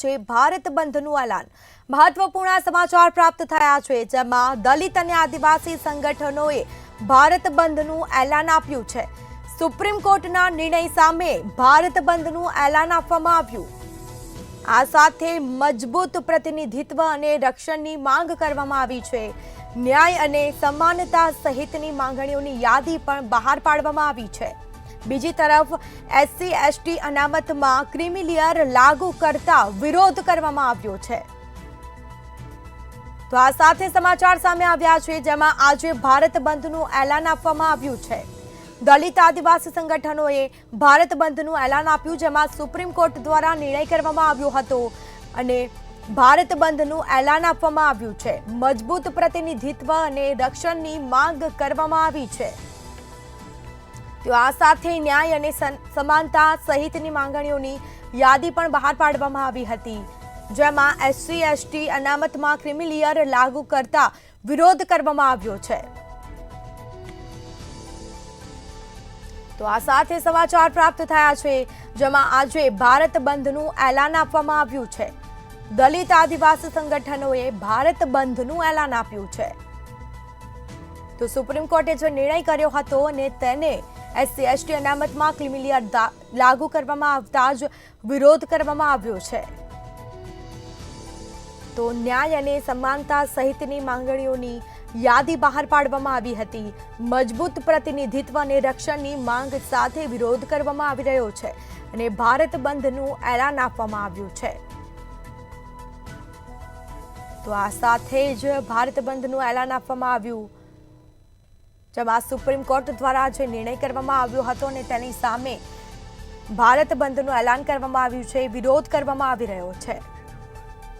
આજે ભારત બંધનું એલાન। મહત્વપૂર્ણ સમાચાર પ્રાપ્ત થયા છે, જેમાં દલિત અને આદિવાસી સંગઠનોએ ભારત બંધનું એલાન આપ્યું છે। સુપ્રીમ કોર્ટના નિર્ણય સામે ભારત બંધનું એલાન આપવામાં આવ્યું। આ સાથે મજબૂત પ્રતિનિધિત્વ અને રક્ષણની માંગ કરવામાં આવી છે। ન્યાય અને સમાનતા સહિતની માંગણીઓની યાદી પણ બહાર પાડવામાં આવી છે। બીજી તરફ SC/ST અનામતમાં ક્રિમિલિયર લાગુ કરતા વિરોધ કરવામાં આવ્યો છે। તો આ સાથે સમાચાર સામે આવ્યા છે, જેમાં આજે ભારત બંધનું એલાન આપવામાં આવ્યું છે। દલિત આદિવાસી સંગઠનોએ ભારત બંધનું એલાન આપ્યું, જેમાં સુપ્રીમ કોર્ટ દ્વારા નિર્ણય કરવામાં આવ્યો હતો અને ભારત બંધનું એલાન આપવામાં આવ્યું છે। મજબૂત પ્રતિનિધિત્વ અને રક્ષણની માંગ કરવામાં આવી છે। તો આ સાથે ન્યાય અને સમાનતા સહિતની માંગણીઓની યાદી પણ બહાર પાડવામાં આવી હતી, જેમાં SC/ST અનામતમાં ક્રિમિલિયર લાગુ કરતા વિરોધ કરવામાં આવ્યો છે। તો આ સાથે સમાચાર પ્રાપ્ત થયા છે, જેમાં આજે ભારત બંધનું એલાન આપવામાં આવ્યું છે। દલિત આદિવાસી સંગઠનોએ ભારત બંધનું એલાન આપ્યું છે। તો સુપ્રીમ કોર્ટે જે નિર્ણય કર્યો હતો અને તેને SC/ST અનામતમાં ક્રિમિલિયર લાગુ કરવામાં આવતા જ વિરોધ કરવામાં આવ્યો છે। તો ન્યાય અને સમાનતા સહિતની માંગણીઓની યાદી બહાર પાડવામાં આવી હતી। મજબૂત પ્રતિનિધિત્વ અને રક્ષણની માંગ સાથે વિરોધ કરવામાં આવી રહ્યો છે અને ભારત બંધનું એલાન આપવામાં આવ્યું છે। તો આ સાથે જ ભારત બંધનું એલાન આપવામાં આવ્યું, જેમાં સુપ્રીમ કોર્ટ દ્વારા જે નિર્ણય કરવામાં આવ્યો હતો અને તેની સામે ભારત બંધનું એલાન કરવામાં આવ્યું છે, વિરોધ કરવામાં આવી રહ્યો છે।